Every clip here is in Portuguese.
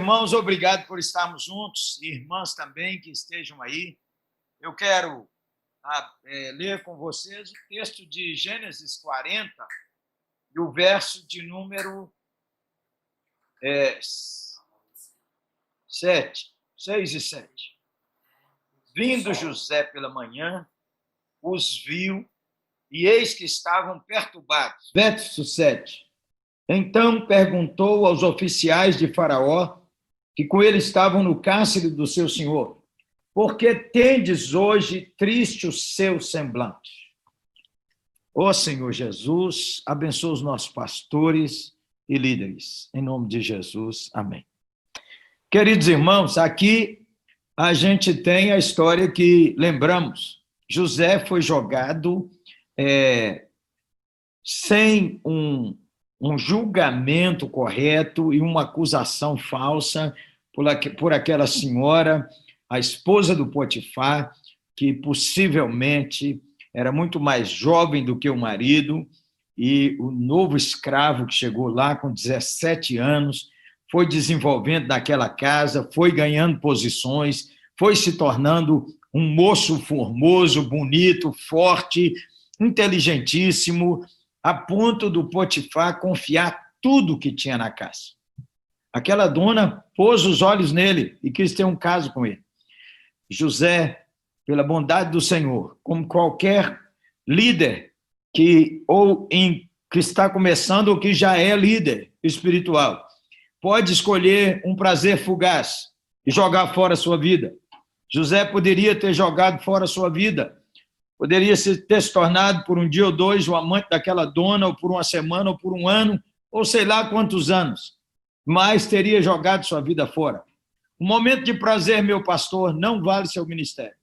irmãos, obrigado por estarmos juntos, irmãs também que estejam aí. Eu quero ler com vocês o texto de Gênesis 40 e o verso de número 6 e 7. Vindo José pela manhã, os viu, e eis que estavam perturbados. Verso 7. Então perguntou aos oficiais de Faraó, que com ele estavam no cárcere do seu senhor: por que tendes hoje triste o seu semblante? Ó Senhor Jesus, abençoa os nossos pastores e líderes. Em nome de Jesus, amém. Queridos irmãos, aqui a gente tem a história que lembramos. José foi jogado sem um julgamento correto e uma acusação falsa por aquela senhora, a esposa do Potifar, que possivelmente era muito mais jovem do que o marido, e o novo escravo que chegou lá com 17 anos foi desenvolvendo naquela casa, foi ganhando posições, foi se tornando um moço formoso, bonito, forte, inteligentíssimo, a ponto do Potifar confiar tudo que tinha na casa. Aquela dona pôs os olhos nele e quis ter um caso com ele. José, pela bondade do Senhor, como qualquer líder que está começando ou que já é líder espiritual, pode escolher um prazer fugaz e jogar fora a sua vida. José poderia ter jogado fora a sua vida, poderia ter se tornado por um dia ou dois o amante daquela dona, ou por uma semana, ou por um ano, ou sei lá quantos anos, mas teria jogado sua vida fora. Um momento de prazer, meu pastor, não vale seu ministério.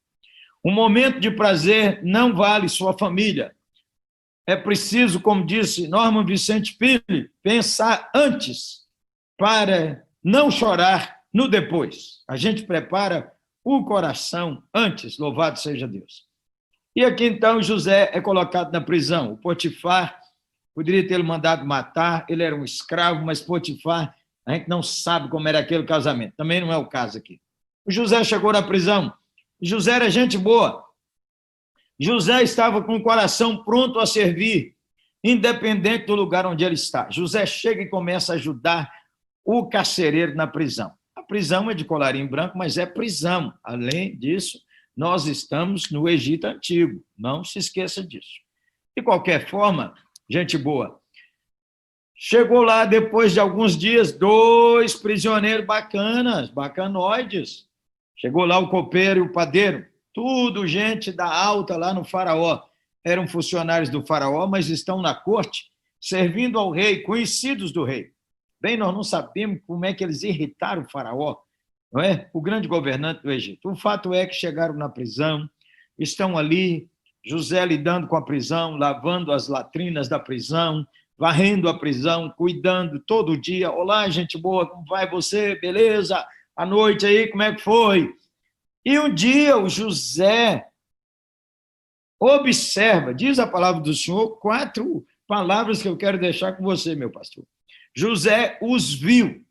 Um momento de prazer não vale sua família. É preciso, como disse Norman Vicente Pille, pensar antes para não chorar no depois. A gente prepara o coração antes, louvado seja Deus. E aqui, então, José é colocado na prisão. O Potifar poderia ter mandado matar, ele era um escravo, mas Potifar, a gente não sabe como era aquele casamento. Também não é o caso aqui. O José chegou na prisão. José era gente boa. José estava com o coração pronto a servir, independente do lugar onde ele está. José chega e começa a ajudar o carcereiro na prisão. A prisão é de colarinho branco, mas é prisão. Além disso, nós estamos no Egito Antigo. Não se esqueça disso. De qualquer forma, gente boa, chegou lá, depois de alguns dias, 2 prisioneiros bacanoides. Chegou lá o copeiro e o padeiro, tudo gente da alta lá no Faraó. Eram funcionários do Faraó, mas estão na corte, servindo ao rei, conhecidos do rei. Bem, nós não sabemos como é que eles irritaram o Faraó, não é? O grande governante do Egito. O fato é que chegaram na prisão, estão ali, José lidando com a prisão, lavando as latrinas da prisão, varrendo a prisão, cuidando todo dia. Olá, gente boa, como vai você? Beleza? À noite aí, como é que foi? E um dia o José observa, diz a palavra do Senhor, 4 palavras que eu quero deixar com você, meu pastor. José os viu.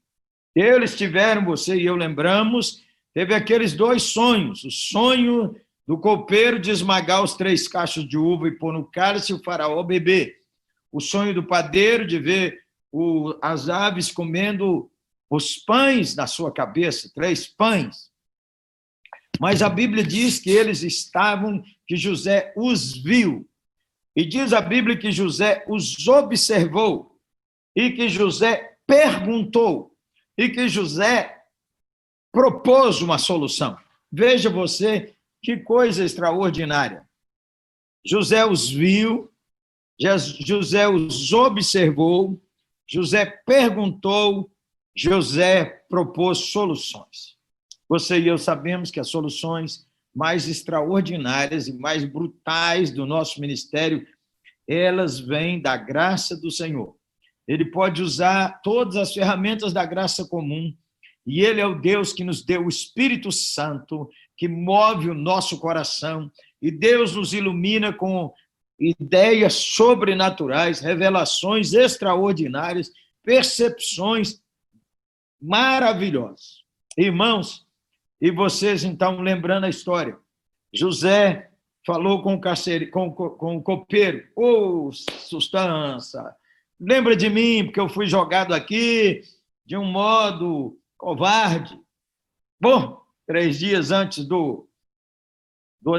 Eles tiveram, você e eu lembramos, teve aqueles 2 sonhos. O sonho do copeiro de esmagar os 3 cachos de uva e pôr no cálice e o faraó beber. O sonho do padeiro de ver as aves comendo os pães na sua cabeça, 3 pães. Mas a Bíblia diz que eles estavam, que José os viu. E diz a Bíblia que José os observou, e que José perguntou, e que José propôs uma solução. Veja você que coisa extraordinária. José os viu, José os observou, José perguntou, José propôs soluções. Você e eu sabemos que as soluções mais extraordinárias e mais brutais do nosso ministério, elas vêm da graça do Senhor. Ele pode usar todas as ferramentas da graça comum, e ele é o Deus que nos deu o Espírito Santo, que move o nosso coração, e Deus nos ilumina com ideias sobrenaturais, revelações extraordinárias, percepções maravilhosos. Irmãos, e vocês, então, lembrando a história, José falou com o copeiro, ô, sustância, lembra de mim, porque eu fui jogado aqui de um modo covarde. Bom, 3 dias antes do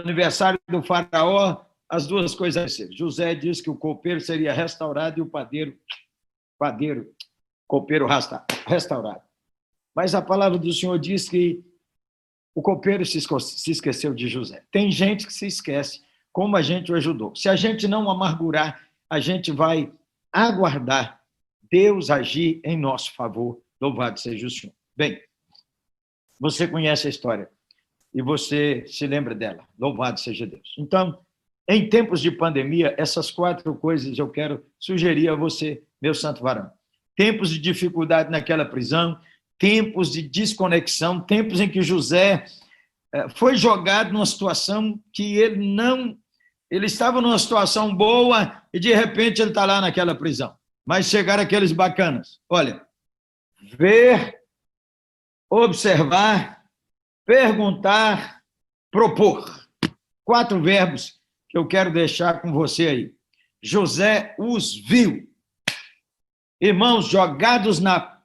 aniversário do faraó, as duas coisas aconteceram. José disse que o copeiro seria restaurado e o copeiro restaurado. Mas a palavra do Senhor diz que o copeiro se esqueceu de José. Tem gente que se esquece como a gente o ajudou. Se a gente não amargurar, a gente vai aguardar Deus agir em nosso favor. Louvado seja o Senhor. Bem, você conhece a história e você se lembra dela. Louvado seja Deus. Então, em tempos de pandemia, essas 4 coisas eu quero sugerir a você, meu santo varão. Tempos de dificuldade naquela prisão, tempos de desconexão, tempos em que José foi jogado numa situação que ele estava numa situação boa e, de repente, ele está lá naquela prisão. Mas chegaram aqueles bacanas. Olha, ver, observar, perguntar, propor. 4 verbos que eu quero deixar com você aí. José os viu. Irmãos, jogados na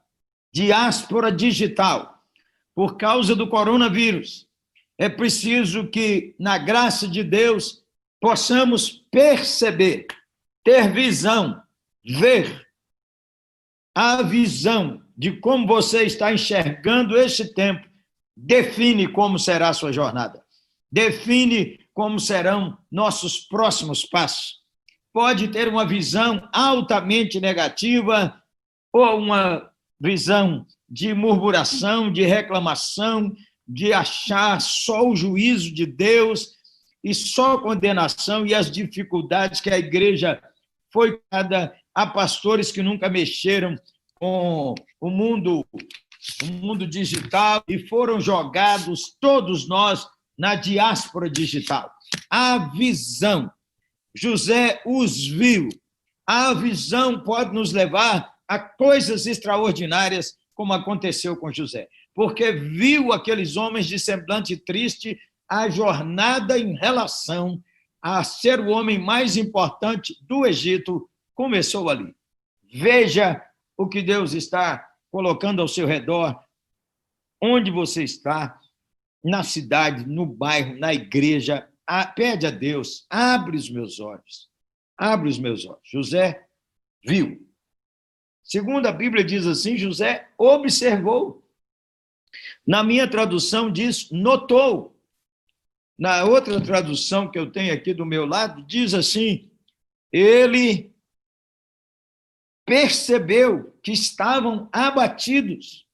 diáspora digital, por causa do coronavírus, é preciso que, na graça de Deus, possamos perceber, ter visão, ver a visão de como você está enxergando este tempo, define como será a sua jornada, define como serão nossos próximos passos. Pode ter uma visão altamente negativa ou uma visão de murmuração, de reclamação, de achar só o juízo de Deus e só condenação e as dificuldades que a igreja foi dada a pastores que nunca mexeram com o mundo digital e foram jogados, todos nós, na diáspora digital. A visão. José os viu. A visão pode nos levar a coisas extraordinárias, como aconteceu com José, porque viu aqueles homens de semblante triste, a jornada em relação a ser o homem mais importante do Egito começou ali. Veja o que Deus está colocando ao seu redor, onde você está, na cidade, no bairro, na igreja. Pede a Deus, abre os meus olhos, abre os meus olhos. José viu. Segundo a Bíblia diz assim, José observou. Na minha tradução diz notou. Na outra tradução que eu tenho aqui do meu lado, diz assim, ele percebeu que estavam abatidos.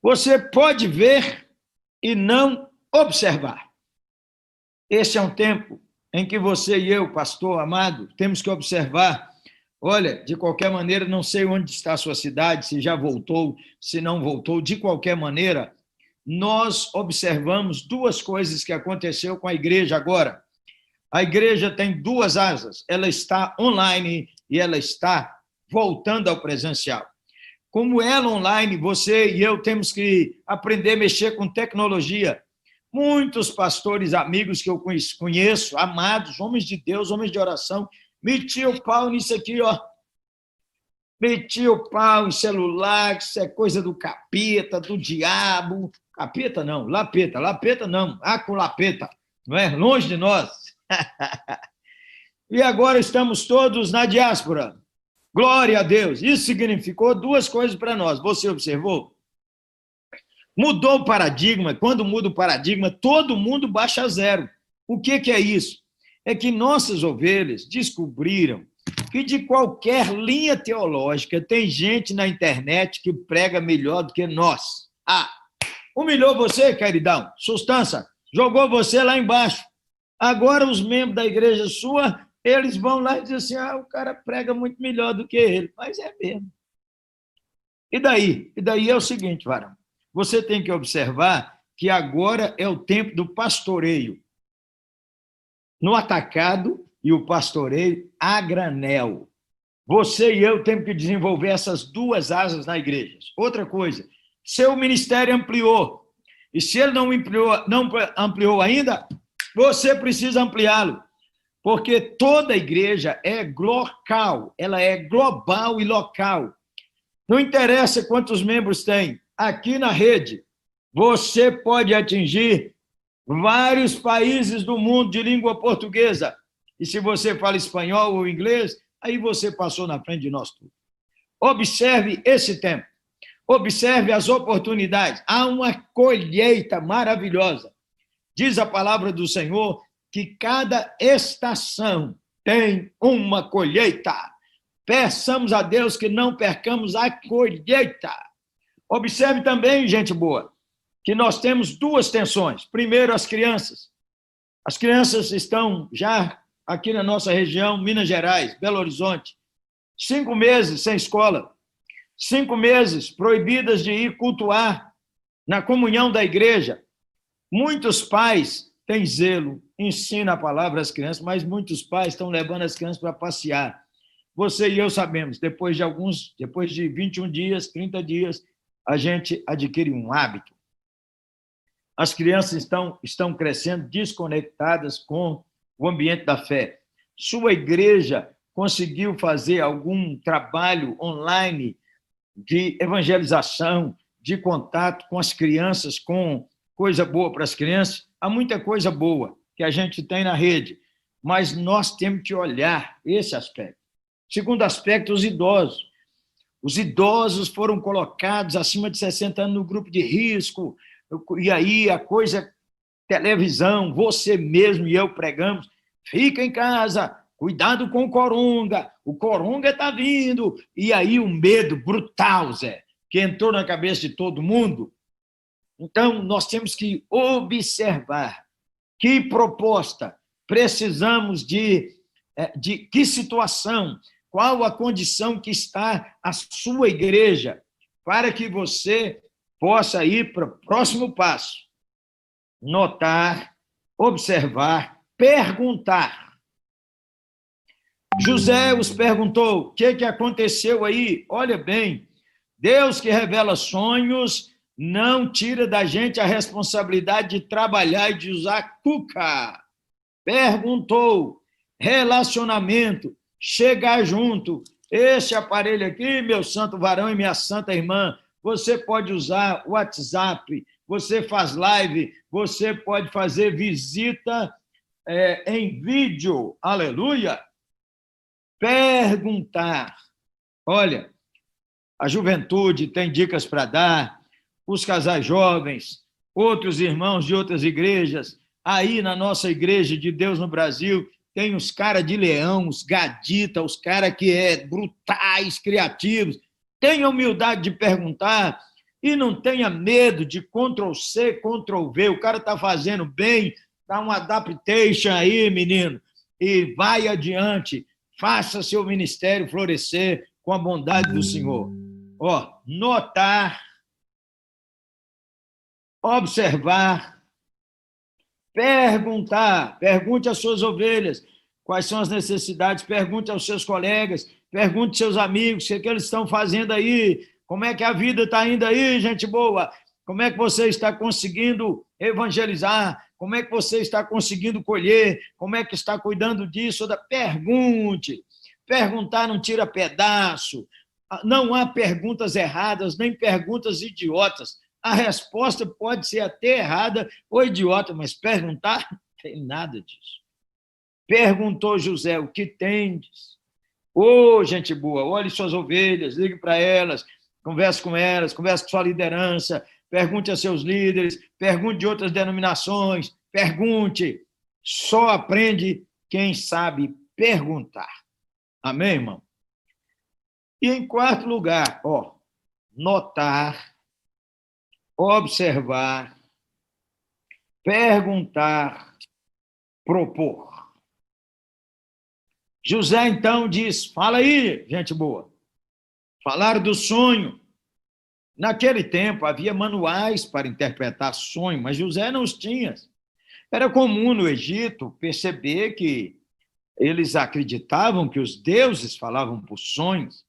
Você pode ver e não observar. Esse é um tempo em que você e eu, pastor amado, temos que observar. Olha, de qualquer maneira, não sei onde está a sua cidade, se já voltou, se não voltou, de qualquer maneira, nós observamos 2 coisas que aconteceu com a igreja agora. A igreja tem 2 asas, ela está online e ela está voltando ao presencial. Como ela online, você e eu temos que aprender a mexer com tecnologia. Muitos pastores amigos que eu conheço, amados, homens de Deus, homens de oração, meti o pau nisso aqui, ó. Meti o pau em celular, isso é coisa do capeta, do diabo. Capeta não, lapeta não, aculapeta, não é? Longe de nós. E agora estamos todos na diáspora. Glória a Deus. Isso significou 2 coisas para nós. Você observou? Mudou o paradigma. Quando muda o paradigma, todo mundo baixa a zero. O que é isso? É que nossas ovelhas descobriram que de qualquer linha teológica tem gente na internet que prega melhor do que nós. Humilhou você, queridão, sustância, jogou você lá embaixo. Agora os membros da igreja sua, eles vão lá e dizem assim, o cara prega muito melhor do que ele. Mas é mesmo. E daí? E daí é o seguinte, varão, você tem que observar que agora é o tempo do pastoreio no atacado e o pastoreio a granel. Você e eu temos que desenvolver essas 2 asas na igreja. Outra coisa, seu ministério ampliou. E se ele não ampliou ainda, você precisa ampliá-lo. Porque toda igreja é local, ela é global e local. Não interessa quantos membros tem. Aqui na rede, você pode atingir vários países do mundo de língua portuguesa. E se você fala espanhol ou inglês, aí você passou na frente de nós tudo. Observe esse tempo. Observe as oportunidades. Há uma colheita maravilhosa. Diz a palavra do Senhor que cada estação tem uma colheita. Peçamos a Deus que não percamos a colheita. Observe também, gente boa, que nós temos duas tensões. Primeiro, as crianças. As crianças estão já aqui na nossa região, Minas Gerais, Belo Horizonte, 5 meses sem escola, 5 meses proibidas de ir cultuar na comunhão da igreja. Muitos pais têm zelo, ensinam a palavra às crianças, mas muitos pais estão levando as crianças para passear. Você e eu sabemos, depois de 21 dias, 30 dias, a gente adquire um hábito. As crianças estão crescendo desconectadas com o ambiente da fé. Sua igreja conseguiu fazer algum trabalho online de evangelização, de contato com as crianças, com coisa boa para as crianças? Há muita coisa boa que a gente tem na rede, mas nós temos que olhar esse aspecto. Segundo aspecto, os idosos. Os idosos foram colocados acima de 60 anos no grupo de risco, e aí a coisa, televisão, você mesmo e eu pregamos, fica em casa, cuidado com o coronga está vindo, e aí o medo brutal, Zé, que entrou na cabeça de todo mundo. Então, nós temos que observar que proposta precisamos de que situação, qual a condição que está a sua igreja, para que você possa ir para o próximo passo. Notar, observar, perguntar. José os perguntou, o que aconteceu aí? Olha bem, Deus que revela sonhos não tira da gente a responsabilidade de trabalhar e de usar cuca. Perguntou, relacionamento, chegar junto. Esse aparelho aqui, meu santo varão e minha santa irmã, você pode usar o WhatsApp, você faz live, você pode fazer visita em vídeo, aleluia. Perguntar. Olha, a juventude tem dicas para dar, os casais jovens, outros irmãos de outras igrejas, aí na nossa igreja de Deus no Brasil, tem os caras de leão, os gadita, os caras que brutais, criativos. Tenha humildade de perguntar e não tenha medo de Ctrl+C, Ctrl+V. O cara está fazendo bem, dá um adaptation aí, menino, e vai adiante. Faça seu ministério florescer com a bondade do Senhor. Notar, observar, perguntar. Pergunte às suas ovelhas quais são as necessidades, pergunte aos seus colegas, pergunte aos seus amigos o que eles estão fazendo aí, como é que a vida está indo aí, gente boa, como é que você está conseguindo evangelizar, como é que você está conseguindo colher, como é que está cuidando disso, pergunte. Perguntar não tira pedaço, não há perguntas erradas, nem perguntas idiotas. A resposta pode ser até errada ou idiota, mas perguntar não tem nada disso. Perguntou José, o que tendes? Gente boa, olhe suas ovelhas, ligue para elas, converse com sua liderança, pergunte a seus líderes, pergunte de outras denominações, pergunte. Só aprende quem sabe perguntar. Amém, irmão? E em quarto lugar, notar, observar, perguntar, propor. José, então, diz, fala aí, gente boa. Falaram do sonho. Naquele tempo, havia manuais para interpretar sonho, mas José não os tinha. Era comum no Egito perceber que eles acreditavam que os deuses falavam por sonhos.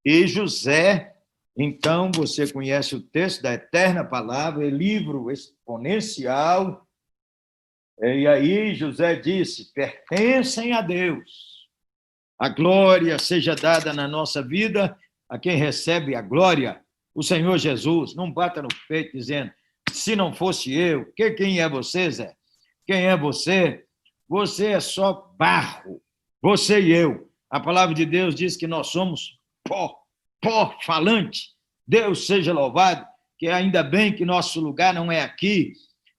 E José, Então, você conhece o texto da eterna palavra, é livro exponencial. E aí José disse, pertencem a Deus. A glória seja dada na nossa vida a quem recebe a glória, o Senhor Jesus. Não bata no peito dizendo, se não fosse eu, quem é você, Zé? Quem é você? Você é só barro, você e eu. A palavra de Deus diz que nós somos pó falante. Deus seja louvado, que ainda bem que nosso lugar não é aqui.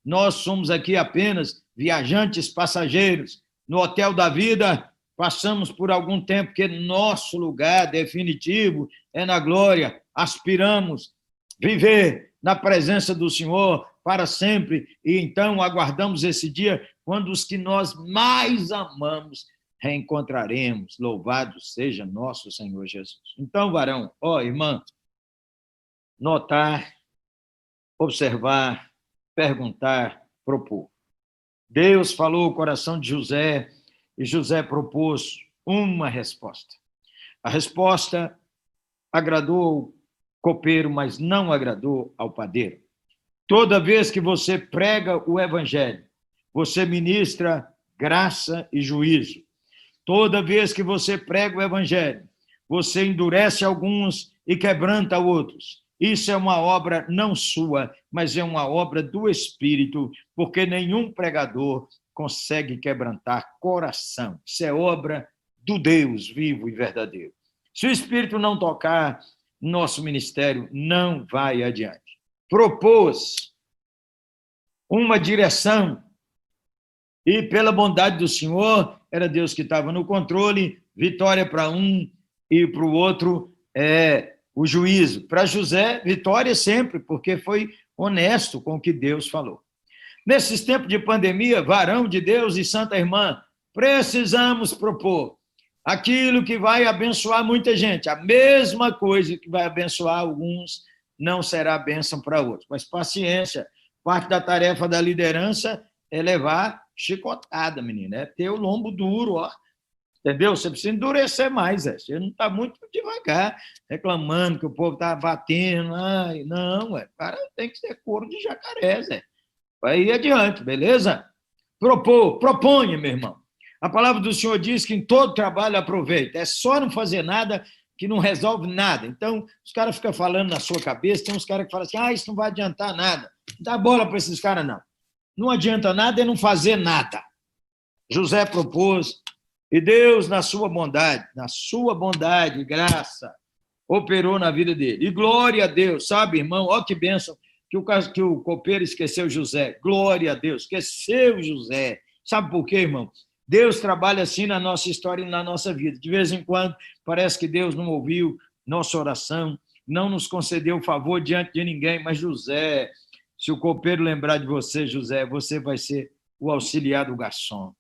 Nós somos aqui apenas viajantes passageiros. No hotel da vida, passamos por algum tempo, que nosso lugar definitivo é na glória. Aspiramos viver na presença do Senhor para sempre, e então aguardamos esse dia, quando os que nós mais amamos reencontraremos. Louvado seja nosso Senhor Jesus. Então, varão, irmã, notar, observar, perguntar, propor. Deus falou o coração de José, e José propôs uma resposta. A resposta agradou ao copeiro, mas não agradou ao padeiro. Toda vez que você prega o evangelho, você ministra graça e juízo. Toda vez que você prega o evangelho, você endurece alguns e quebranta outros. Isso é uma obra não sua, mas é uma obra do Espírito, porque nenhum pregador consegue quebrantar coração. Isso é obra do Deus vivo e verdadeiro. Se o Espírito não tocar, nosso ministério não vai adiante. Propôs uma direção, e pela bondade do Senhor, era Deus que estava no controle, vitória para um e para o outro o juízo. Para José, vitória sempre, porque foi honesto com o que Deus falou. Nesses tempos de pandemia, varão de Deus e santa irmã, precisamos propor aquilo que vai abençoar muita gente. A mesma coisa que vai abençoar alguns, não será bênção para outros. Mas paciência, parte da tarefa da liderança é levar chicotada, menina, é ter o lombo duro, entendeu? Você precisa endurecer mais, você não está muito devagar, reclamando que o povo está batendo, não, o cara tem que ser couro de jacaré, Zé. Vai ir adiante, beleza? Proponha, meu irmão. A palavra do Senhor diz que em todo trabalho aproveita, é só não fazer nada que não resolve nada. Então, os caras ficam falando na sua cabeça, tem uns caras que falam assim, isso não vai adiantar nada. Não dá bola para esses caras, não. Não adianta nada é não fazer nada. José propôs, e Deus, na sua bondade e graça, operou na vida dele. E glória a Deus, sabe, irmão? Olha que bênção que o copeiro esqueceu José. Glória a Deus, esqueceu José. Sabe por quê, irmão? Deus trabalha assim na nossa história e na nossa vida. De vez em quando, parece que Deus não ouviu nossa oração, não nos concedeu o favor diante de ninguém, mas José, se o copeiro lembrar de você, José, você vai ser o auxiliar do garçom.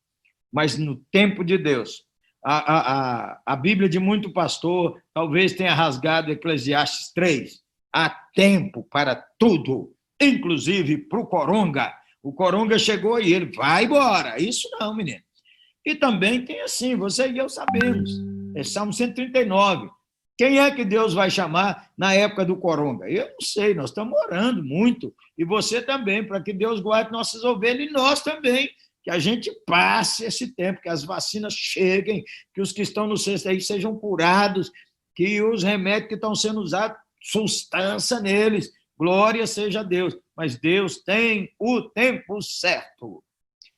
Mas no tempo de Deus, a Bíblia de muito pastor talvez tenha rasgado Eclesiastes 3. Há tempo para tudo, inclusive para o coronga. O coronga chegou e ele vai embora. Isso não, menino. E também tem assim, você e eu sabemos, é Salmo 139. Quem é que Deus vai chamar na época do coronga? Eu não sei, nós estamos orando muito, e você também, para que Deus guarde nossas ovelhas, e nós também, que a gente passe esse tempo, que as vacinas cheguem, que os que estão no cesto aí sejam curados, que os remédios que estão sendo usados, substância neles, glória seja a Deus, mas Deus tem o tempo certo.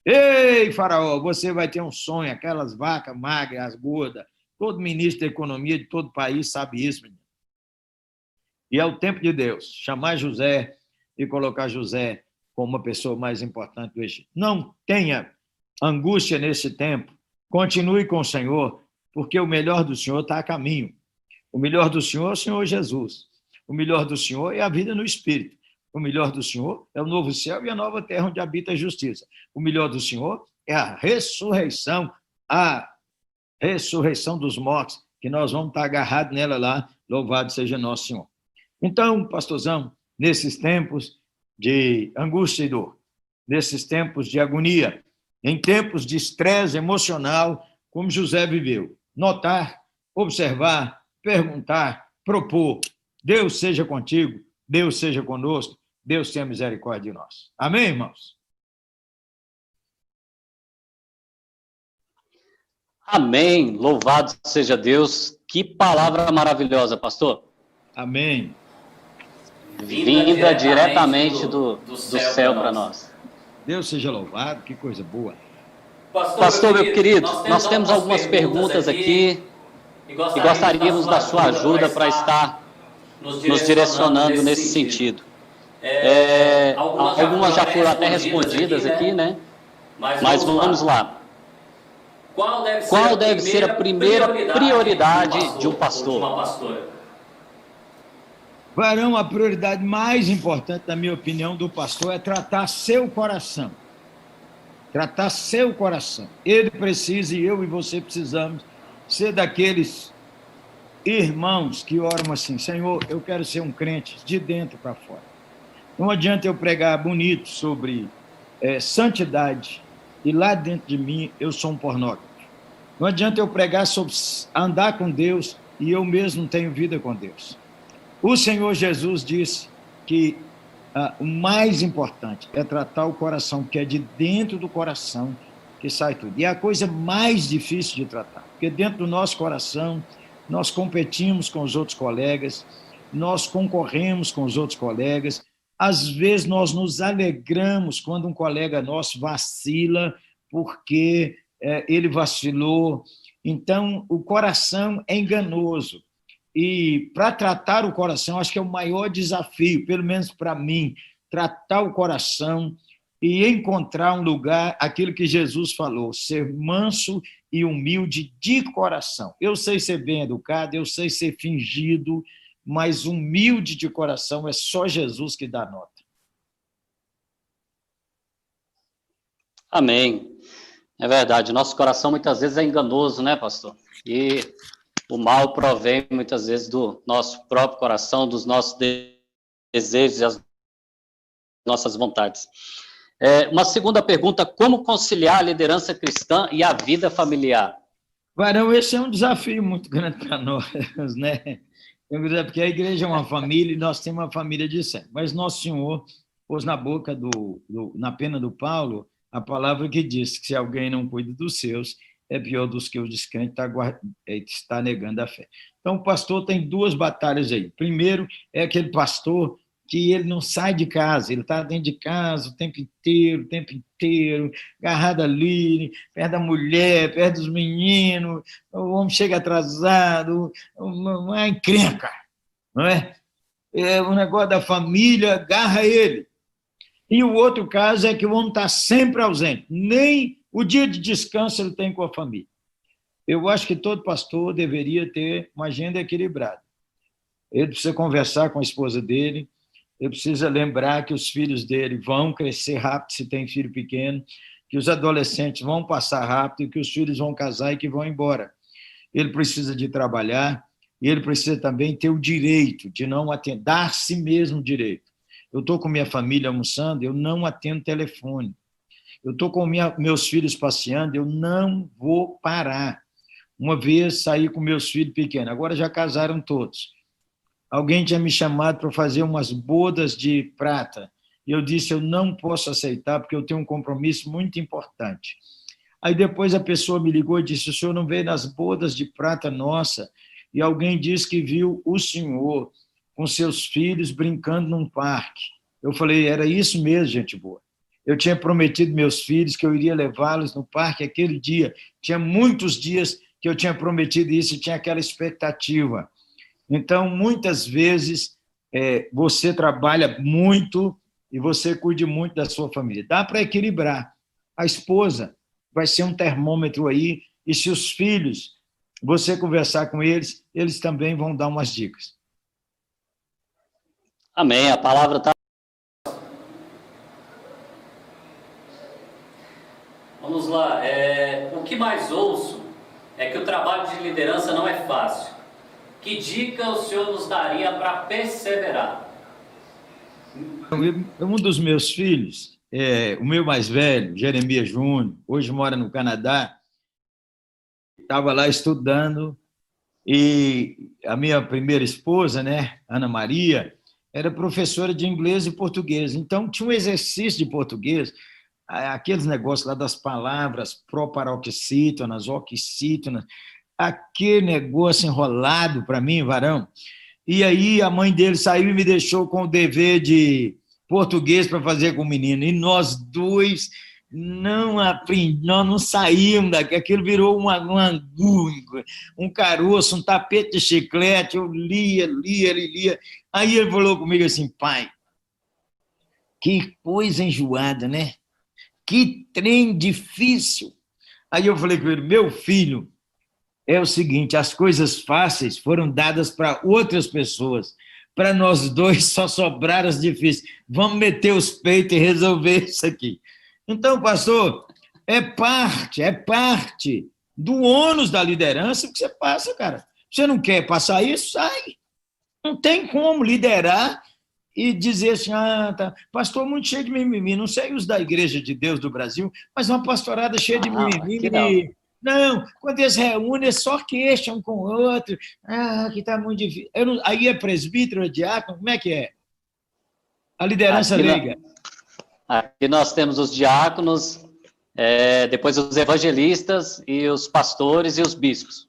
Ei, Faraó, você vai ter um sonho, aquelas vacas magras, as gordas, todo ministro da economia de todo o país sabe isso, menino. E é o tempo de Deus, chamar José e colocar José como uma pessoa mais importante do Egito. Não tenha angústia nesse tempo, continue com o Senhor, porque o melhor do Senhor está a caminho. O melhor do Senhor é o Senhor Jesus. O melhor do Senhor é a vida no Espírito. O melhor do Senhor é o novo céu e a nova terra onde habita a justiça. O melhor do Senhor é a ressurreição dos mortos, que nós vamos estar agarrados nela lá, louvado seja nosso Senhor. Então, pastorzão, nesses tempos de angústia e dor, nesses tempos de agonia, em tempos de estresse emocional, como José viveu, notar, observar, perguntar, propor, Deus seja contigo, Deus seja conosco, Deus tenha misericórdia de nós. Amém, irmãos? Amém. Louvado seja Deus. Que palavra maravilhosa, pastor. Amém. Vinda diretamente do céu para nós. Deus seja louvado, que coisa boa. Pastor, meu querido, nós temos algumas perguntas aqui e gostaríamos da sua ajuda para estar nos direcionando nesse sentido. Algumas já foram até respondidas aqui, né? Mas vamos lá. Qual deve ser a primeira prioridade de um pastor? Varão, a prioridade mais importante, na minha opinião, do pastor é tratar seu coração. Tratar seu coração. Ele precisa, e eu e você precisamos, ser daqueles irmãos que oram assim: Senhor, eu quero ser um crente de dentro para fora. Não adianta eu pregar bonito sobre santidade e lá dentro de mim eu sou um pornógrafo. Não adianta eu pregar sobre andar com Deus e eu mesmo não tenho vida com Deus. O Senhor Jesus disse que o mais importante é tratar o coração, que é de dentro do coração que sai tudo. E é a coisa mais difícil de tratar, porque dentro do nosso coração nós competimos com os outros colegas, nós concorremos com os outros colegas, às vezes nós nos alegramos quando um colega nosso vacila porque ele vacilou. Então, o coração é enganoso. E para tratar o coração, acho que é o maior desafio, pelo menos para mim, tratar o coração e encontrar um lugar, aquilo que Jesus falou, ser manso e humilde de coração. Eu sei ser bem educado, eu sei ser fingido, mas humilde de coração é só Jesus que dá nota. Amém. É verdade, nosso coração muitas vezes é enganoso, né, pastor? E o mal provém muitas vezes do nosso próprio coração, dos nossos desejos e as nossas vontades. Uma segunda pergunta: como conciliar a liderança cristã e a vida familiar? Varão, esse é um desafio muito grande para nós, né? Porque a igreja é uma família e nós temos uma família de sangue. Mas Nosso Senhor pôs na boca, na pena do Paulo, a palavra que diz que se alguém não cuida dos seus, é pior dos que o descrente está negando a fé. Então, o pastor tem duas batalhas aí. Primeiro, é aquele pastor que ele não sai de casa, ele está dentro de casa o tempo inteiro, agarrado ali, perto da mulher, perto dos meninos, o homem chega atrasado, uma encrenca, não é? O negócio da família agarra ele. E o outro caso é que o homem está sempre ausente, nem o dia de descanso ele tem com a família. Eu acho que todo pastor deveria ter uma agenda equilibrada. Ele precisa conversar com a esposa dele, ele precisa lembrar que os filhos dele vão crescer rápido se tem filho pequeno, que os adolescentes vão passar rápido, que os filhos vão casar e que vão embora. Ele precisa de trabalhar e ele precisa também ter o direito de não atender, dar-se mesmo direito. Eu estou com minha família almoçando, eu não atendo telefone. Eu estou com meus filhos passeando, eu não vou parar. Uma vez saí com meus filhos pequenos, agora já casaram todos. Alguém tinha me chamado para fazer umas bodas de prata. E eu disse, eu não posso aceitar, porque eu tenho um compromisso muito importante. Aí depois a pessoa me ligou e disse, o senhor não veio nas bodas de prata nossa? E alguém disse que viu o senhor com seus filhos brincando num parque. Eu falei, era isso mesmo, gente boa. Eu tinha prometido meus filhos que eu iria levá-los no parque aquele dia. Tinha muitos dias que eu tinha prometido isso e tinha aquela expectativa. Então, muitas vezes, você trabalha muito e você cuide muito da sua família. Dá para equilibrar. A esposa vai ser um termômetro aí, e se os filhos, você conversar com eles, eles também vão dar umas dicas. Amém, a palavra está... Vamos lá, o que mais ouço é que o trabalho de liderança não é fácil. Que dica o senhor nos daria para perseverar? Um dos meus filhos, o meu mais velho, Jeremias Júnior, hoje mora no Canadá, estava lá estudando E a minha primeira esposa, né, Ana Maria, era professora de inglês e português. Então, tinha um exercício de português, aqueles negócios lá das palavras proparoxítonas, oxítonas, aquele negócio enrolado para mim, varão. E aí a mãe dele saiu e me deixou com o dever de português para fazer com o menino. E nós dois não aprendemos, nós não saímos daqui. Aquilo virou um angu, um caroço, um tapete de chiclete. Eu lia, ele lia. Aí ele falou comigo assim: pai, que coisa enjoada, né? Que trem difícil. Aí eu falei com ele: meu filho, é o seguinte, as coisas fáceis foram dadas para outras pessoas. Para nós dois só sobraram as difíceis. Vamos meter os peitos e resolver isso aqui. Então, pastor, é parte do ônus da liderança que você passa, cara. Você não quer passar isso? Sai. Não tem como liderar e dizer assim: tá, pastor muito cheio de mimimi. Não sei os da Igreja de Deus do Brasil, mas uma pastorada cheia de mimimi. Não, quando eles reúnem, eles só queixam um com o outro. Que está muito difícil. Aí é presbítero, é diácono, como é que é? A liderança leiga. Aqui nós temos os diáconos, depois os evangelistas e os pastores e os bispos.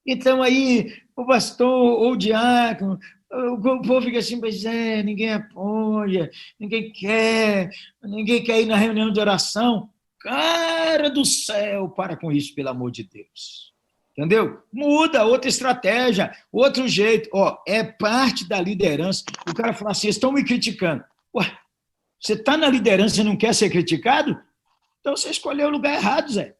Então aí, o pastor ou o diácono, o povo fica assim: pois ninguém apoia, ninguém quer ir na reunião de oração. Cara do céu, para com isso, pelo amor de Deus. Entendeu? Muda, outra estratégia, outro jeito. É parte da liderança. O cara fala assim: estão me criticando. Ué, você está na liderança e não quer ser criticado? Então você escolheu o lugar errado, Zé.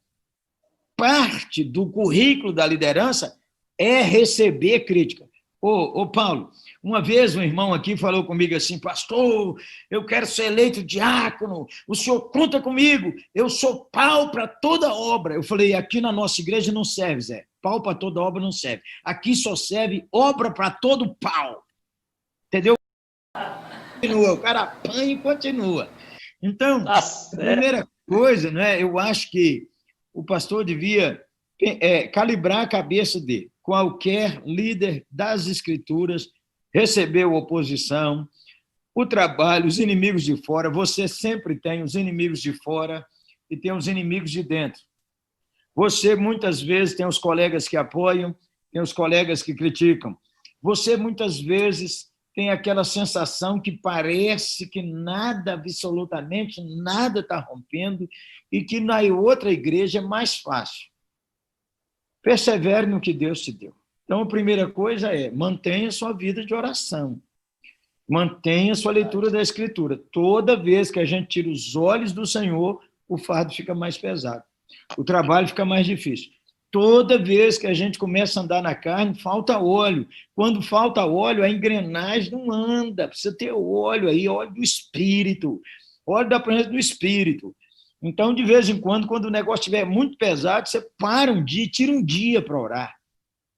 Parte do currículo da liderança é receber crítica. Ô Paulo, uma vez um irmão aqui falou comigo assim: pastor, eu quero ser eleito diácono, o senhor conta comigo, eu sou pau para toda obra. Eu falei: aqui na nossa igreja não serve, Zé, pau para toda obra não serve, aqui só serve obra para todo pau, entendeu? Continua, o cara apanha e continua. Então, a primeira coisa, né, eu acho que o pastor devia calibrar a cabeça dele. Qualquer líder das Escrituras recebeu oposição, o trabalho, os inimigos de fora. Você sempre tem os inimigos de fora e tem os inimigos de dentro. Você, muitas vezes, tem os colegas que apoiam, tem os colegas que criticam. Você, muitas vezes, tem aquela sensação que parece que nada, absolutamente nada está rompendo e que na outra igreja é mais fácil. Persevere no que Deus te deu. Então, a primeira coisa é: mantenha sua vida de oração. Mantenha sua leitura da Escritura. Toda vez que a gente tira os olhos do Senhor, o fardo fica mais pesado. O trabalho fica mais difícil. Toda vez que a gente começa a andar na carne, falta óleo. Quando falta óleo, a engrenagem não anda. Precisa ter óleo aí, óleo do Espírito. Óleo da presença do Espírito. Então, de vez em quando o negócio estiver muito pesado, você para um dia, tira um dia para orar.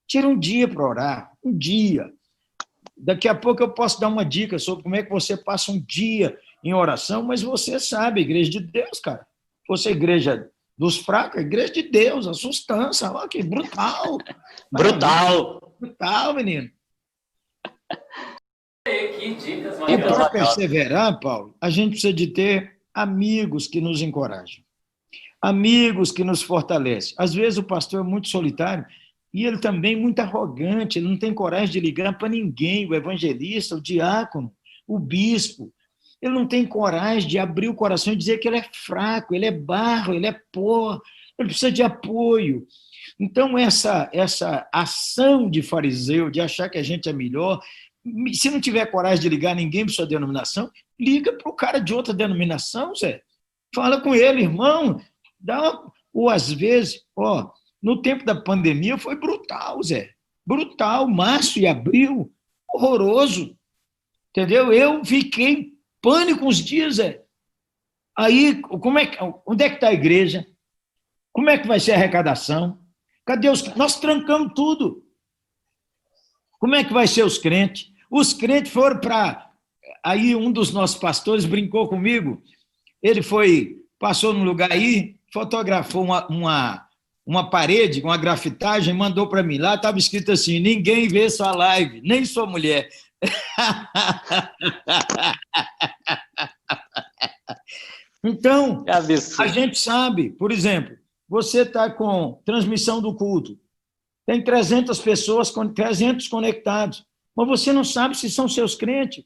Tira um dia para orar, um dia. Daqui a pouco eu posso dar uma dica sobre como é que você passa um dia em oração, mas você sabe, a igreja de Deus, cara. Você é igreja dos fracos, a igreja de Deus, a sustância, olha que brutal. Brutal, menino. Que dicas E para perseverar, Paulo, a gente precisa de ter amigos que nos encorajam, amigos que nos fortalecem. Às vezes o pastor é muito solitário e ele também é muito arrogante, ele não tem coragem de ligar para ninguém, o evangelista, o diácono, o bispo. Ele não tem coragem de abrir o coração e dizer que ele é fraco, ele é barro, ele é pó, ele precisa de apoio. Então, essa ação de fariseu, de achar que a gente é melhor, se não tiver coragem de ligar ninguém para sua denominação, liga para o cara de outra denominação, Zé. Fala com ele: irmão, ou às vezes, no tempo da pandemia foi brutal, Zé. Brutal, março e abril, horroroso. Entendeu? Eu fiquei em pânico uns dias, Zé. Aí, onde é que está a igreja? Como é que vai ser a arrecadação? Cadê nós trancamos tudo. Como é que vai ser os crentes? Os crentes foram para... Aí um dos nossos pastores brincou comigo, ele passou num lugar aí, fotografou uma parede, uma grafitagem, mandou para mim. Lá estava escrito assim: ninguém vê sua live, nem sua mulher. Então, a gente sabe, por exemplo, você está com transmissão do culto, tem 300 pessoas, 300 conectados, mas você não sabe se são seus crentes.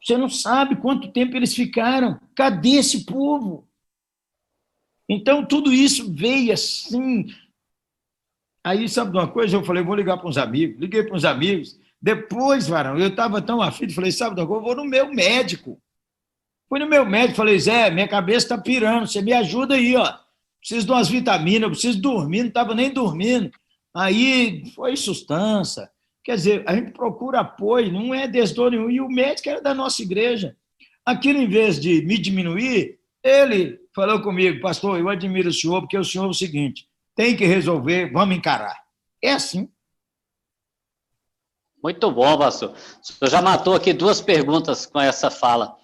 Você não sabe quanto tempo eles ficaram. Cadê esse povo? Então, tudo isso veio assim. Aí, sabe de uma coisa? Eu falei, vou ligar para uns amigos. Liguei para uns amigos. Depois, varão, eu estava tão aflito, falei, sabe de uma coisa? Eu vou no meu médico. Fui no meu médico, falei, Zé, minha cabeça está pirando, você me ajuda aí, ó. Preciso de umas vitaminas, eu preciso dormir, não estava nem dormindo. Aí foi sustância. Quer dizer, a gente procura apoio, não é desdor nenhum. E o médico era da nossa igreja. Aquilo, em vez de me diminuir, ele falou comigo, pastor, eu admiro o senhor, porque o senhor é o seguinte, tem que resolver, vamos encarar. É assim. Muito bom, pastor. O senhor já matou aqui 2 perguntas com essa fala.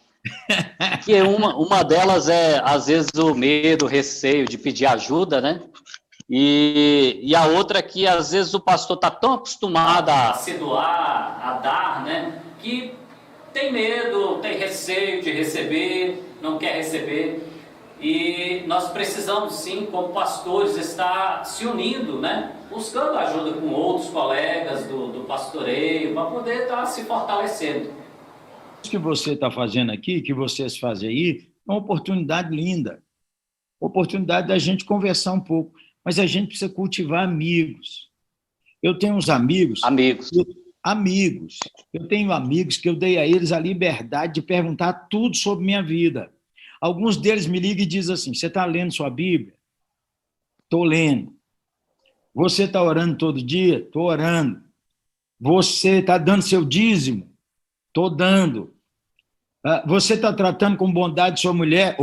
Que uma delas é, às vezes, o medo, o receio de pedir ajuda, né? E a outra é que, às vezes, o pastor está tão acostumado a se doar, a dar, né? Que tem medo, tem receio de receber, não quer receber. E nós precisamos, sim, como pastores, estar se unindo, né? Buscando ajuda com outros colegas do pastoreio, para poder estar se fortalecendo. O que você está fazendo aqui, que vocês fazem aí, é uma oportunidade linda. Oportunidade da gente conversar um pouco. Mas a gente precisa cultivar amigos. Eu tenho uns amigos... Amigos. Eu tenho amigos que eu dei a eles a liberdade de perguntar tudo sobre minha vida. Alguns deles me ligam e dizem assim, você está lendo sua Bíblia? Estou lendo. Você está orando todo dia? Estou orando. Você está dando seu dízimo? Estou dando. Você está tratando com bondade sua mulher?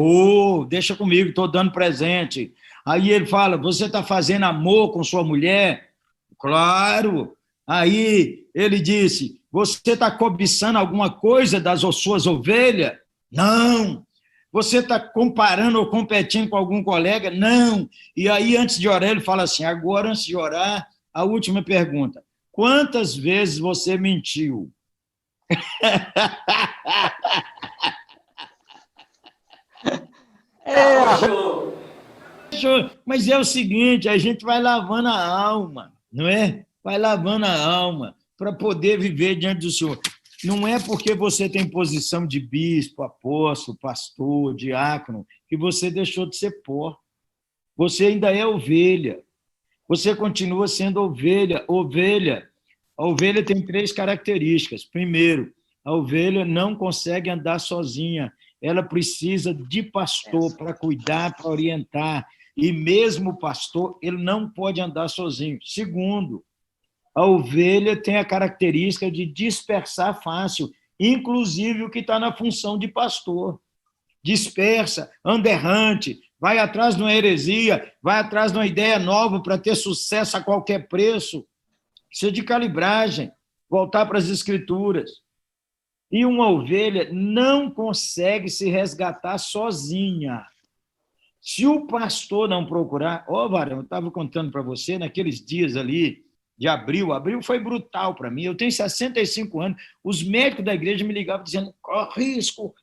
Deixa comigo, estou dando presente. Aí ele fala, você está fazendo amor com sua mulher? Claro. Aí ele disse, você está cobiçando alguma coisa das suas ovelhas? Não. Você está comparando ou competindo com algum colega? Não. E aí, antes de orar, ele fala assim, agora, antes de orar, a última pergunta. Quantas vezes você mentiu? Mas é o seguinte, a gente vai lavando a alma, não é? Vai lavando a alma para poder viver diante do Senhor. Não é porque você tem posição de bispo, apóstolo, pastor, diácono, que você deixou de ser pó. Você ainda é ovelha. Você continua sendo ovelha. A ovelha tem 3 características. Primeiro, a ovelha não consegue andar sozinha. Ela precisa de pastor para cuidar, para orientar. E mesmo o pastor, ele não pode andar sozinho. Segundo, a ovelha tem a característica de dispersar fácil, inclusive o que está na função de pastor. Dispersa, anda errante, vai atrás de uma heresia, vai atrás de uma ideia nova para ter sucesso a qualquer preço. Precisa de calibragem, voltar para as Escrituras. E uma ovelha não consegue se resgatar sozinha. Se o pastor não procurar... Varão, eu estava contando para você, naqueles dias ali de abril foi brutal para mim, eu tenho 65 anos, os médicos da igreja me ligavam dizendo, risco,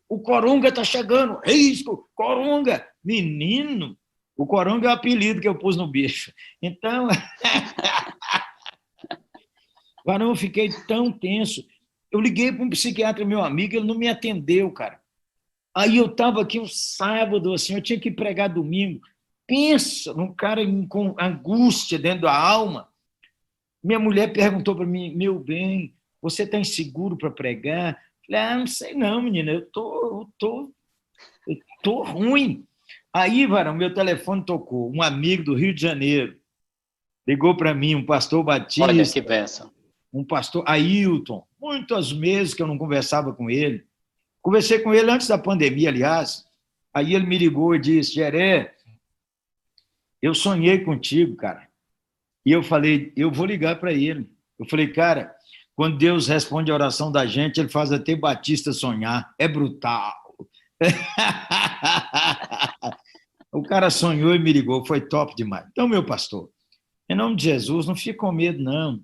o coronga está chegando, risco, coronga. Menino, o coronga é o apelido que eu pus no bicho. Então, varão, eu fiquei tão tenso. Eu liguei para um psiquiatra, meu amigo, ele não me atendeu, cara. Aí eu estava aqui um sábado, assim, eu tinha que pregar domingo. Pensa num cara com angústia dentro da alma. Minha mulher perguntou para mim, meu bem, você está inseguro para pregar? Eu falei, não sei não, menina, eu tô ruim. Aí, varão, meu telefone tocou, um amigo do Rio de Janeiro ligou para mim, um pastor batista. Olha que bênção. Um pastor, Ailton, muitos meses que eu não conversava com ele. Conversei com ele antes da pandemia, aliás. Aí ele me ligou e disse, Geré, eu sonhei contigo, cara. E eu falei, eu vou ligar para ele. Eu falei, cara, quando Deus responde a oração da gente, ele faz até Batista sonhar. É brutal. O cara sonhou e me ligou, foi top demais. Então, meu pastor, em nome de Jesus, não fica com medo, não.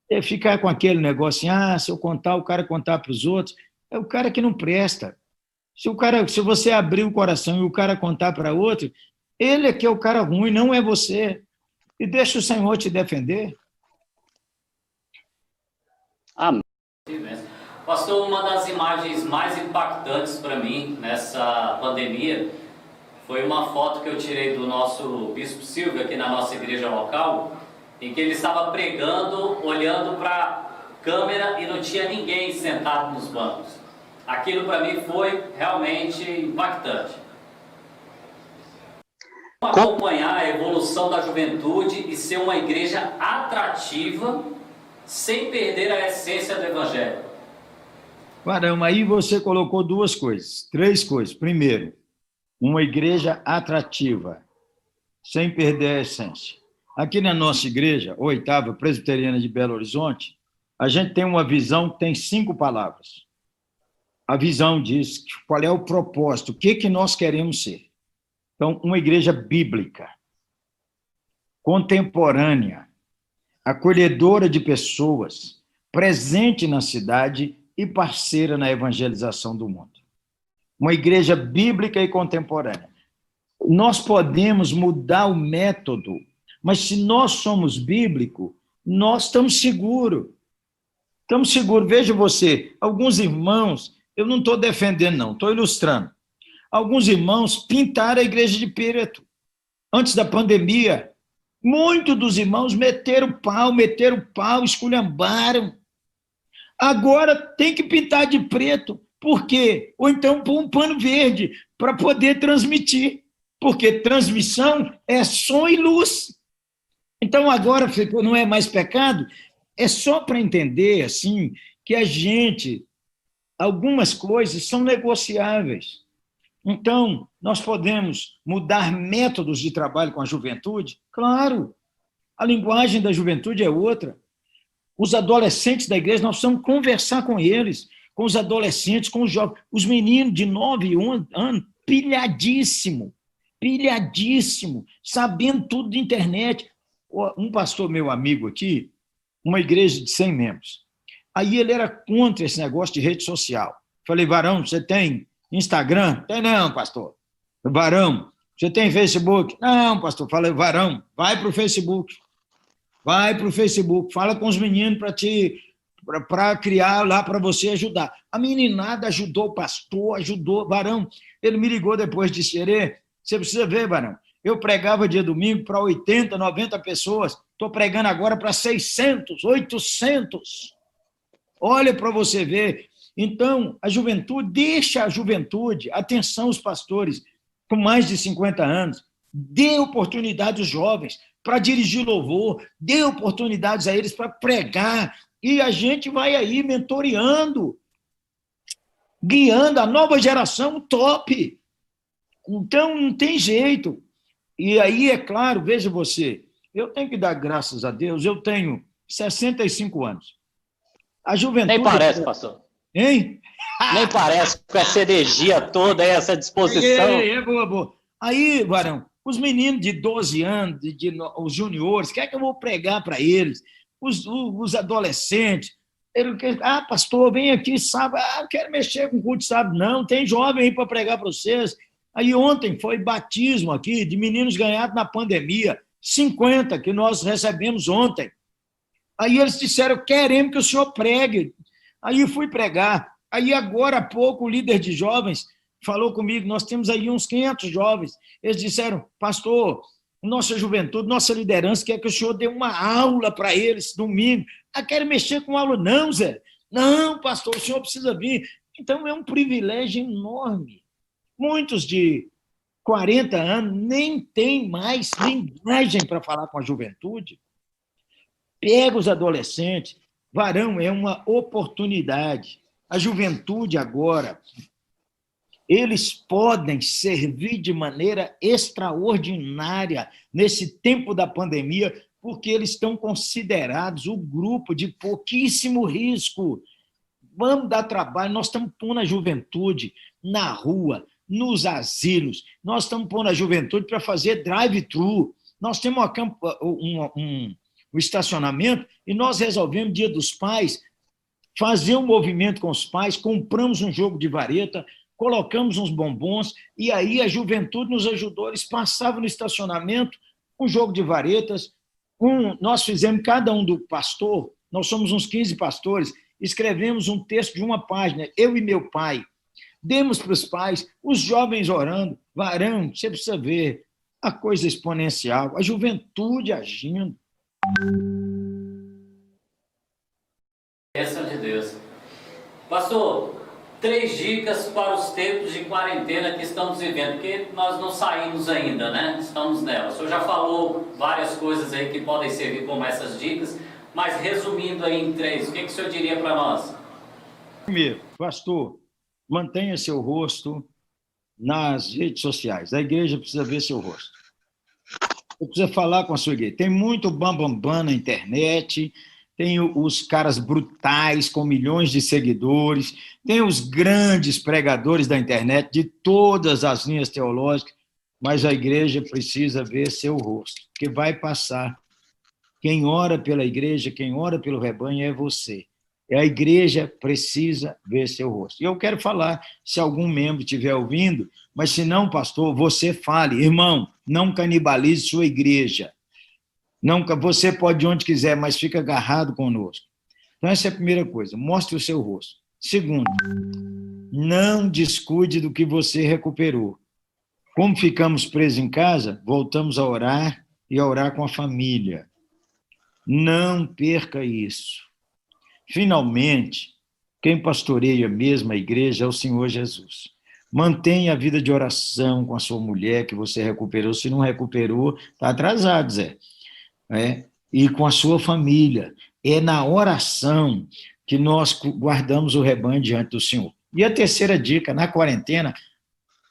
É ficar com aquele negócio assim, se eu contar, o cara contar para os outros, é o cara que não presta. Se você abrir o coração e o cara contar para outro, ele é que é o cara ruim, não é você. E deixa o Senhor te defender. Amém. Pastor, uma das imagens mais impactantes para mim nessa pandemia foi uma foto que eu tirei do nosso Bispo Silvio aqui na nossa igreja local, em que ele estava pregando, olhando para a câmera e não tinha ninguém sentado nos bancos. Aquilo para mim foi realmente impactante. Acompanhar a evolução da juventude e ser uma igreja atrativa, sem perder a essência do Evangelho. Varão, aí você colocou três coisas. Primeiro, uma igreja atrativa, sem perder a essência. Aqui na nossa igreja, Oitava Presbiteriana de Belo Horizonte, a gente tem uma visão que tem 5 palavras. A visão diz qual é o propósito, o que nós queremos ser. Então, uma igreja bíblica, contemporânea, acolhedora de pessoas, presente na cidade e parceira na evangelização do mundo. Uma igreja bíblica e contemporânea. Nós podemos mudar o método, mas se nós somos bíblicos, nós estamos seguros. Estamos seguros. Veja você, alguns irmãos, eu não estou defendendo, não, estou ilustrando. Alguns irmãos pintaram a igreja de preto. Antes da pandemia, muitos dos irmãos meteram pau, esculhambaram. Agora tem que pintar de preto. Por quê? Ou então pôr um pano verde para poder transmitir. Porque transmissão é som e luz. Então agora não é mais pecado, é só para entender assim que algumas coisas são negociáveis. Então, nós podemos mudar métodos de trabalho com a juventude? Claro, a linguagem da juventude é outra. Os adolescentes da igreja, nós precisamos conversar com eles, com os adolescentes, com os jovens. Os meninos de 9 e 11 anos, pilhadíssimo, sabendo tudo de internet. Um pastor meu amigo aqui, uma igreja de 100 membros, aí ele era contra esse negócio de rede social. Falei, Varão, você tem Instagram? Tem não, pastor. Varão, você tem Facebook? Não, pastor. Falei, Varão, vai para o Facebook. Fala com os meninos para criar lá para você ajudar. A meninada ajudou o pastor, ajudou, Varão. Ele me ligou depois de Xerê. Você precisa ver, Varão. Eu pregava dia domingo para 80, 90 pessoas. Estou pregando agora para 600, 800. Olha para você ver. Então, a juventude, deixa a juventude, atenção os pastores com mais de 50 anos, dê oportunidade aos jovens para dirigir louvor, dê oportunidades a eles para pregar, e a gente vai aí mentoreando, guiando a nova geração top. Então, não tem jeito. E aí, é claro, veja você, eu tenho que dar graças a Deus, eu tenho 65 anos. A juventude... Nem parece, pastor. Hein? Nem parece, com essa energia toda, essa disposição. Boa. Aí, Varão, os meninos de 12 anos, os juniores, o que é que eu vou pregar para eles? Os adolescentes. Pastor, vem aqui, sabe? Eu quero mexer com culto, sabe? Não, tem jovem aí para pregar para vocês. Aí ontem foi batismo aqui de meninos ganhados na pandemia, 50 que nós recebemos ontem. Aí eles disseram, queremos que o senhor pregue. Aí eu fui pregar. Aí agora há pouco o líder de jovens falou comigo, nós temos aí uns 500 jovens. Eles disseram, pastor, nossa juventude, nossa liderança quer que o senhor dê uma aula para eles domingo. Quero mexer com aula. Não, Zé. Não, pastor, o senhor precisa vir. Então é um privilégio enorme. Muitos de 40 anos nem têm mais linguagem para falar com a juventude. Pega os adolescentes. Varão, é uma oportunidade. A juventude agora, eles podem servir de maneira extraordinária nesse tempo da pandemia, porque eles estão considerados o grupo de pouquíssimo risco. Vamos dar trabalho, nós estamos pondo a juventude na rua, nos asilos. Nós estamos pondo a juventude para fazer drive-thru. Nós temos um estacionamento e nós resolvemos, Dia dos Pais, fazer um movimento com os pais, compramos um jogo de vareta, colocamos uns bombons, e aí a juventude nos ajudou. Eles passavam no estacionamento, um jogo de varetas, nós fizemos, cada um do pastor, nós somos uns 15 pastores, escrevemos um texto de uma página, eu e meu pai, demos para os pais, os jovens orando. Varão, você precisa ver a coisa exponencial, a juventude agindo. Bênção de Deus. Pastor, 3 dicas para os tempos de quarentena que estamos vivendo, porque nós não saímos ainda, né? Estamos nela. O senhor já falou várias coisas aí que podem servir como essas dicas, mas resumindo aí em 3, o que o senhor diria para nós? Primeiro, pastor, mantenha seu rosto nas redes sociais. A igreja precisa ver seu rosto. Você precisa falar com a sua igreja. Tem muito bambambam na internet, tem os caras brutais com milhões de seguidores, tem os grandes pregadores da internet de todas as linhas teológicas, mas a igreja precisa ver seu rosto, porque vai passar. Quem ora pela igreja, quem ora pelo rebanho é você. E a igreja precisa ver seu rosto. E eu quero falar, se algum membro estiver ouvindo, mas se não, pastor, você fale, irmão, não canibalize sua igreja. Não, você pode ir onde quiser, mas fica agarrado conosco. Então, essa é a primeira coisa, mostre o seu rosto. Segundo, não descuide do que você recuperou. Como ficamos presos em casa, voltamos a orar e a orar com a família. Não perca isso. Finalmente, quem pastoreia mesmo a igreja é o Senhor Jesus. Mantenha a vida de oração com a sua mulher que você recuperou. Se não recuperou, está atrasado, Zé. E com a sua família. É na oração que nós guardamos o rebanho diante do Senhor. E a terceira dica, na quarentena,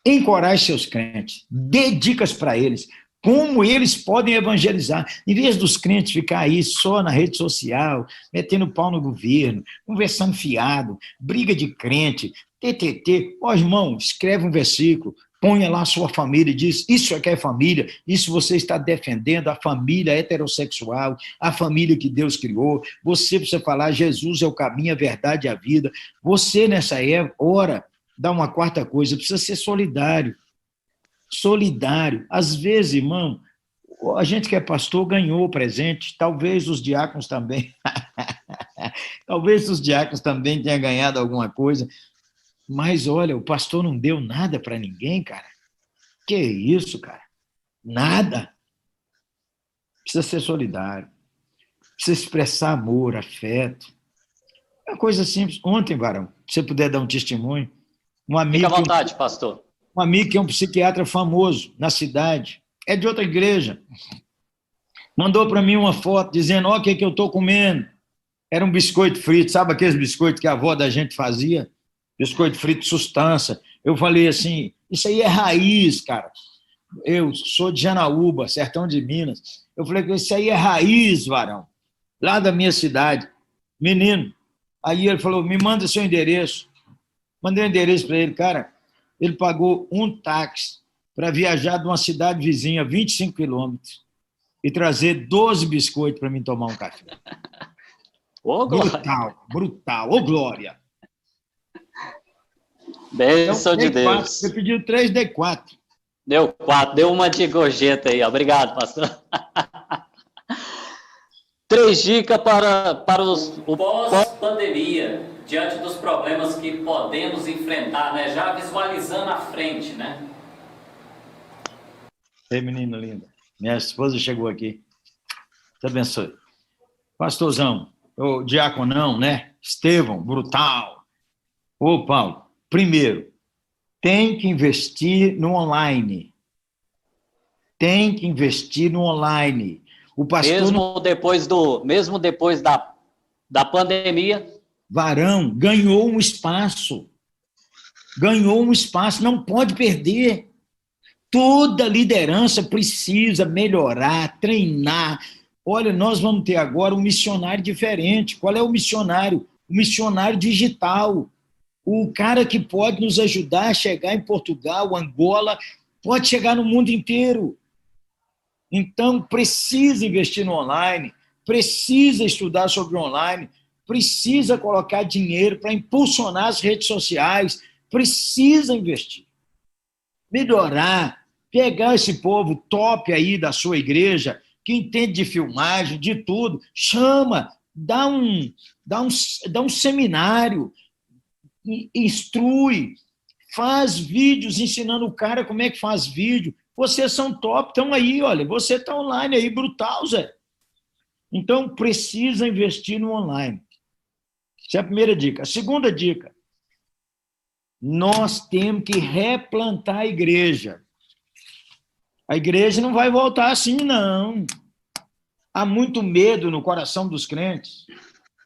encoraje seus crentes, dê dicas para eles, como eles podem evangelizar. Em vez dos crentes ficar aí só na rede social, metendo pau no governo, conversando fiado, briga de crente, TTT. Ó, irmão, escreve um versículo, ponha lá a sua família e diz, isso é que é família, isso você está defendendo, a família heterossexual, a família que Deus criou. Você precisa falar, Jesus é o caminho, a verdade e a vida. Você, nessa hora, dá uma quarta coisa, precisa ser solidário. Solidário. Às vezes, irmão, a gente que é pastor ganhou o presente, talvez os diáconos também. Talvez os diáconos também tenham ganhado alguma coisa. Mas, olha, o pastor não deu nada para ninguém, cara. Que isso, cara? Nada. Precisa ser solidário. Precisa expressar amor, afeto. É uma coisa simples. Ontem, varão, se você puder dar um testemunho, um amigo... Fica à vontade, pastor. Um amigo que é um psiquiatra famoso na cidade, é de outra igreja, mandou para mim uma foto dizendo, ó, o que eu estou comendo? Era um biscoito frito, sabe aqueles biscoitos que a avó da gente fazia? Biscoito frito de sustância. Eu falei assim, isso aí é raiz, cara. Eu sou de Janaúba, sertão de Minas. Eu falei, isso aí é raiz, varão, lá da minha cidade. Menino. Aí ele falou, me manda seu endereço. Mandei o endereço para ele, cara. Ele pagou um táxi para viajar de uma cidade vizinha, 25 quilômetros, e trazer 12 biscoitos para mim tomar um café. Ô, Glória. Brutal, brutal. Ô, Glória. Bênção Então, de Deus. 4. Você pediu 3, dei 4. Deu 4, deu uma de gorjeta aí. Obrigado, pastor. 3 dicas para os... Pós-pandemia, diante dos problemas que podemos enfrentar, né? Já visualizando à frente, né? Ei, menina linda. Minha esposa chegou aqui. Te abençoe. Pastorzão, o diaconão, né? Estevão, brutal. Ô, Paulo, primeiro, tem que investir no online. Tem que investir no online. O pastor mesmo depois da pandemia, varão ganhou um espaço. Ganhou um espaço, não pode perder. Toda liderança precisa melhorar, treinar. Olha, nós vamos ter agora um missionário diferente. Qual é o missionário? O missionário digital. o cara que pode nos ajudar a chegar em Portugal, Angola, pode chegar no mundo inteiro. Então, precisa investir no online, precisa estudar sobre o online, precisa colocar dinheiro para impulsionar as redes sociais, precisa investir. Melhorar, pegar esse povo top aí da sua igreja, que entende de filmagem, de tudo, chama, dá um seminário, instrui, faz vídeos ensinando o cara como é que faz vídeo. Vocês são top, estão aí, olha, você está online aí, brutal, Zé. Então, precisa investir no online. Essa é a primeira dica. A segunda dica, nós temos que replantar a igreja. A igreja não vai voltar assim, não. Há muito medo no coração dos crentes,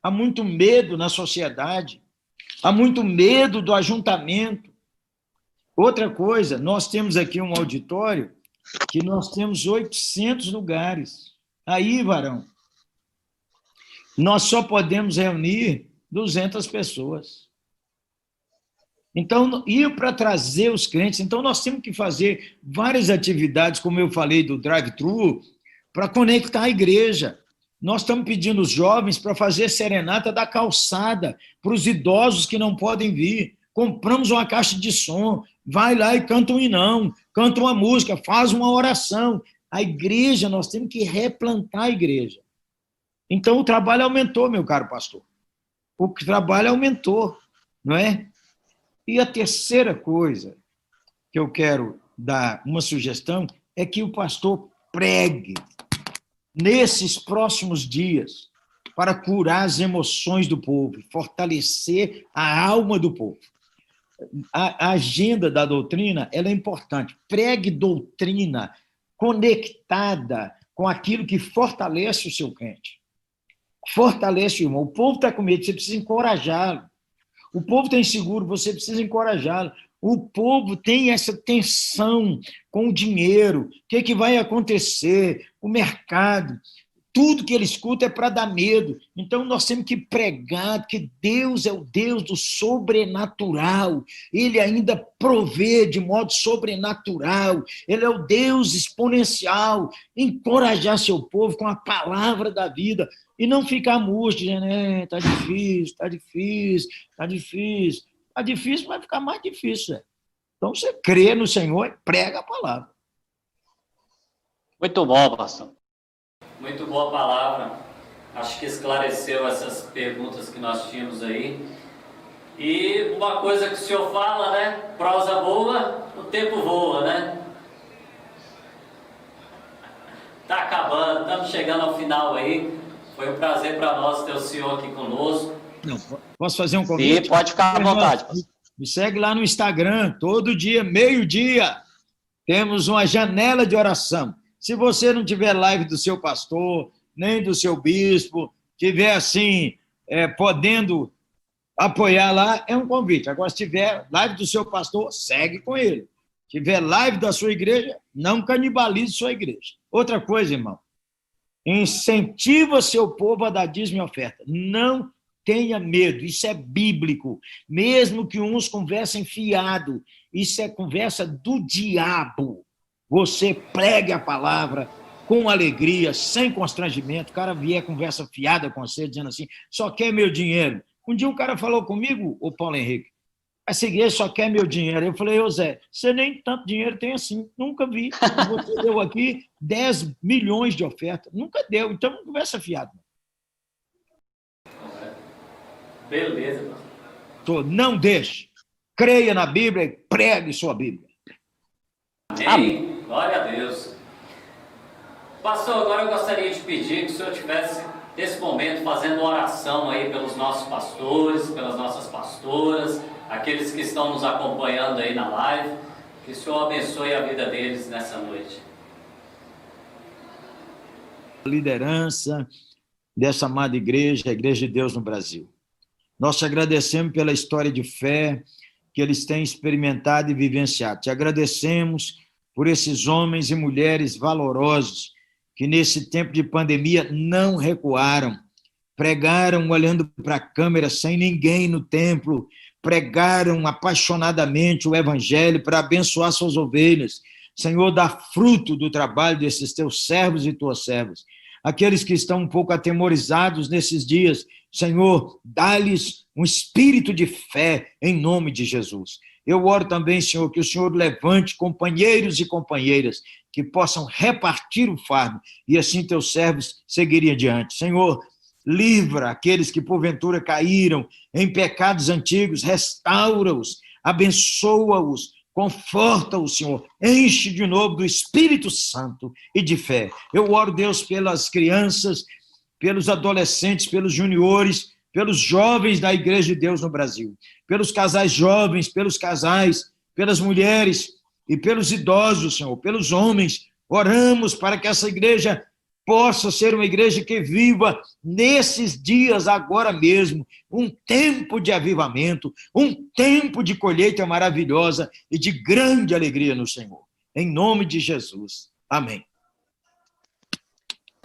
há muito medo na sociedade, há muito medo do ajuntamento. Outra coisa, nós temos aqui um auditório que nós temos 800 lugares. Aí, varão, nós só podemos reunir 200 pessoas. Então, ir para trazer os crentes, então nós temos que fazer várias atividades, como eu falei, do drive-thru, para conectar a igreja. Nós estamos pedindo os jovens para fazer serenata da calçada, para os idosos que não podem vir. Compramos uma caixa de som, vai lá e canta um hinão, canta uma música, faz uma oração. A igreja, nós temos que replantar a igreja. Então, o trabalho aumentou, meu caro pastor. O trabalho aumentou, não é? E a terceira coisa que eu quero dar uma sugestão é que o pastor pregue nesses próximos dias para curar as emoções do povo, fortalecer a alma do povo. A agenda da doutrina ela é importante. Pregue doutrina conectada com aquilo que fortalece o seu crente. Fortalece o irmão. O povo está com medo, você precisa encorajá-lo. O povo está inseguro, você precisa encorajá-lo. O povo tem essa tensão com o dinheiro, o que vai acontecer, o mercado, tudo que ele escuta é para dar medo. Então, nós temos que pregar que Deus é o Deus do sobrenatural, ele ainda provê de modo sobrenatural, ele é o Deus exponencial. Encorajar seu povo com a palavra da vida, e não ficar murcho, dizendo, está difícil, está difícil, está difícil. Está difícil, vai ficar mais difícil. Né? Então, você crê no Senhor e prega a palavra. Muito bom, pastor. Muito boa palavra. Acho que esclareceu essas perguntas que nós tínhamos aí. E uma coisa que o senhor fala, né? Prosa boa, o tempo voa, né? Está acabando, estamos chegando ao final aí. Foi um prazer para nós ter o senhor aqui conosco. Não, posso fazer um convite? Sim, pode ficar à vontade. Me segue lá no Instagram, todo dia, meio-dia, temos uma janela de oração. Se você não tiver live do seu pastor, nem do seu bispo, tiver assim, podendo apoiar lá, é um convite. Agora, se tiver live do seu pastor, segue com ele. Se tiver live da sua igreja, não canibalize sua igreja. Outra coisa, irmão, incentiva seu povo a dar dízimo e oferta. Não tenha medo, isso é bíblico. Mesmo que uns conversem fiado, isso é conversa do diabo. Você pregue a palavra com alegria, sem constrangimento. O cara vier conversa fiada com você, dizendo assim, só quer meu dinheiro. Um dia um cara falou comigo, o Paulo Henrique, essa igreja só quer meu dinheiro. Eu falei, ô Zé, você nem tanto dinheiro tem assim, nunca vi. Você deu aqui 10 milhões de ofertas, nunca deu, então não conversa fiado. Beleza. Não deixe, creia na Bíblia e pregue sua Bíblia. Amém. Glória a Deus. Pastor, agora eu gostaria de pedir que o senhor tivesse, nesse momento, fazendo oração aí pelos nossos pastores, pelas nossas pastoras, aqueles que estão nos acompanhando aí na live, que o Senhor abençoe a vida deles nessa noite. A liderança dessa amada igreja, a Igreja de Deus no Brasil. Nós te agradecemos pela história de fé que eles têm experimentado e vivenciado. Te agradecemos por esses homens e mulheres valorosos que nesse tempo de pandemia não recuaram, pregaram olhando para a câmera sem ninguém no templo, pregaram apaixonadamente o evangelho para abençoar suas ovelhas. Senhor, dá fruto do trabalho desses teus servos e tuas servas. Aqueles que estão um pouco atemorizados nesses dias, Senhor, dá-lhes um espírito de fé em nome de Jesus. Eu oro também, Senhor, que o Senhor levante companheiros e companheiras que possam repartir o fardo e assim teus servos seguirem adiante. Senhor, livra aqueles que porventura caíram em pecados antigos, restaura-os, abençoa-os, conforta-os, Senhor, enche de novo do Espírito Santo e de fé. Eu oro, Deus, pelas crianças, pelos adolescentes, pelos juniores, pelos jovens da Igreja de Deus no Brasil, pelos casais jovens, pelos casais, pelas mulheres e pelos idosos, Senhor, pelos homens. Oramos para que essa igreja possa ser uma igreja que viva nesses dias agora mesmo, um tempo de avivamento, um tempo de colheita maravilhosa e de grande alegria no Senhor. Em nome de Jesus. Amém.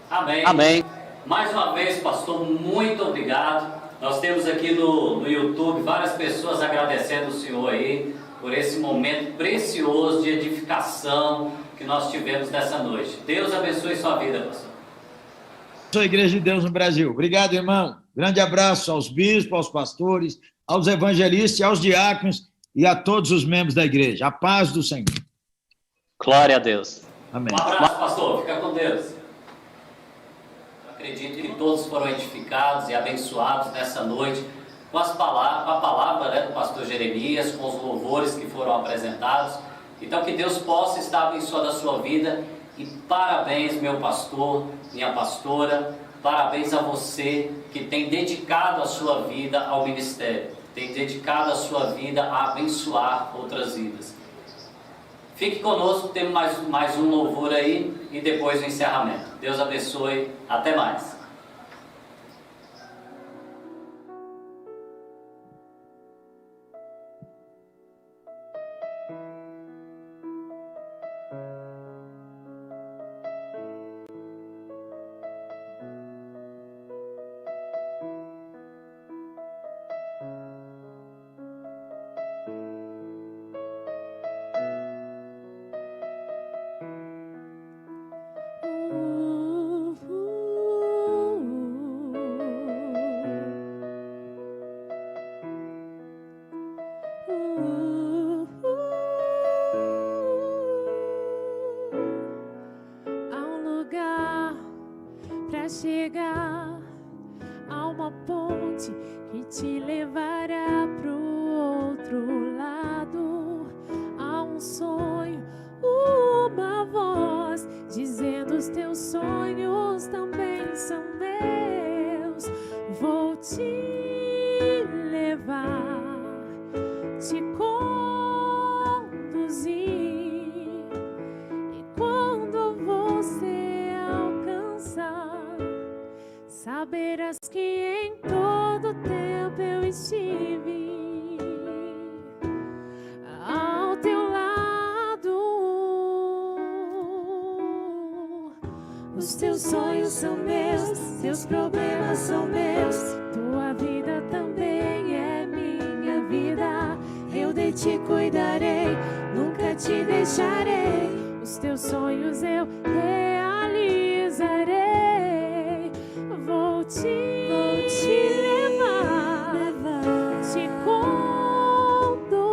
Amém. Amém. Mais uma vez, pastor, muito obrigado. Nós temos aqui no YouTube várias pessoas agradecendo o senhor aí por esse momento precioso de edificação que nós tivemos nessa noite. Deus abençoe sua vida, pastor. Sou a Igreja de Deus no Brasil. Obrigado, irmão. Grande abraço aos bispos, aos pastores, aos evangelistas, aos diáconos e a todos os membros da igreja. A paz do Senhor. Glória a Deus. Amém. Um abraço, pastor. Fica com Deus. Acredito que todos foram edificados e abençoados nessa noite com a palavra, né, do pastor Jeremias, com os louvores que foram apresentados. Então, que Deus possa estar abençoando a sua vida. E parabéns, meu pastor, minha pastora, parabéns a você que tem dedicado a sua vida ao ministério, tem dedicado a sua vida a abençoar outras vidas. Fique conosco, temos mais um louvor aí e depois o encerramento. Deus abençoe, até mais. Chegar a uma ponte que te levará pro outro lado. Há um sonho, uma voz dizendo: os teus sonhos também são meus. Vou te levar, te conduzir, e quando você alcançar, saberás que em todo tempo eu estive ao teu lado. Os teus sonhos são meus, teus problemas são meus, tua vida também é minha vida. Eu de ti cuidarei, nunca te deixarei. Os teus sonhos eu realizarei. Vou te levar, te conduzir,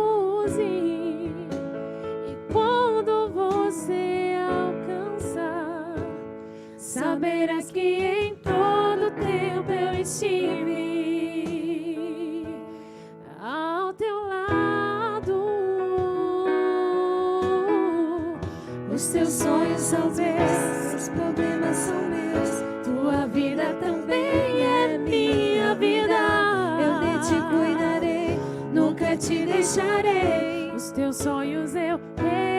e quando você alcançar, saberás que em todo tempo eu estive ao teu lado. Os teus sonhos são meus, os problemas são meus, tua vida também é minha vida. Eu de ti cuidarei, nunca te deixarei. Os teus sonhos eu realizarei.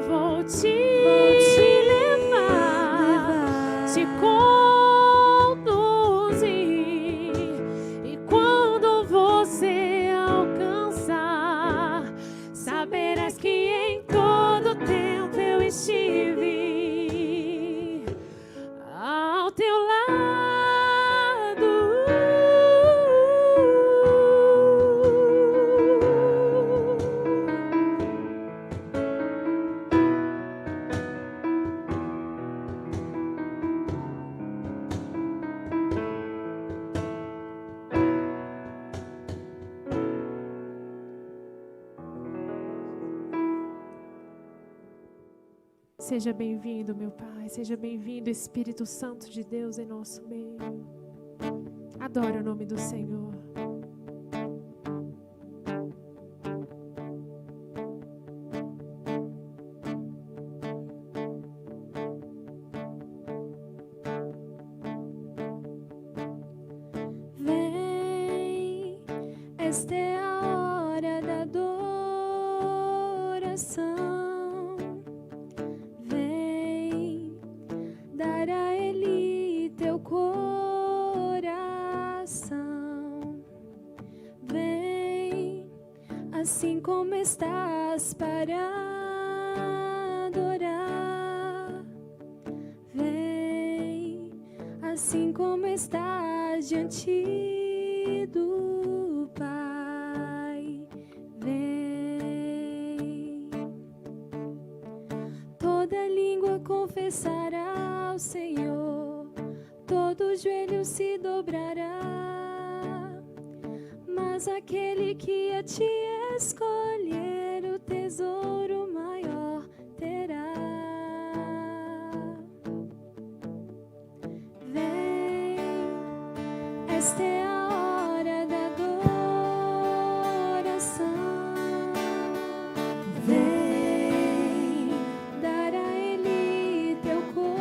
Vou te levar, te conduzir, e quando você alcançar, saberás que em todo tempo eu estive ao teu lado. Seja bem-vindo, meu Pai. Seja bem-vindo, Espírito Santo de Deus, em nosso meio. Adora o nome do Senhor. Vem, esta é a hora da adoração. Vem, dar a Ele teu coração. Vem, assim como estás para adorar. Vem, assim como estás diante do Pai. Vem, toda língua confessará ao Senhor, todo joelho se dobrará, mas aquele que a ti escolher o tesouro maior terá. Vem, esta é a hora da adoração. Vem, dar a Ele teu coração.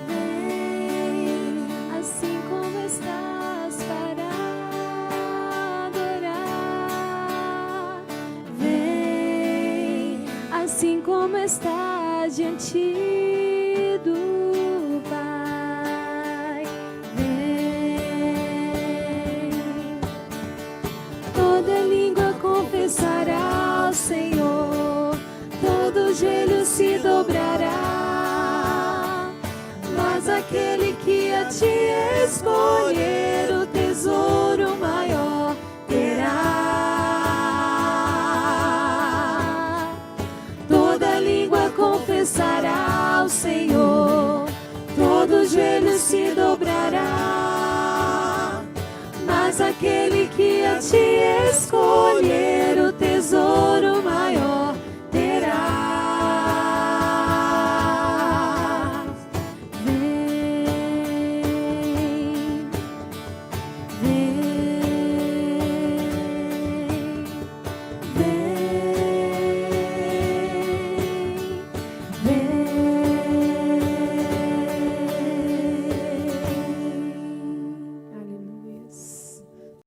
Vem, assim como estás para adorar. Vem, assim como estás diante do Pai. Vem, toda língua confessará ao Senhor, todo joelho se dobrará, mas aquele que a ti escolher o tesouro maior terá. Toda língua confessará ao Senhor, todo joelho se dobrará, mas aquele que a ti escolher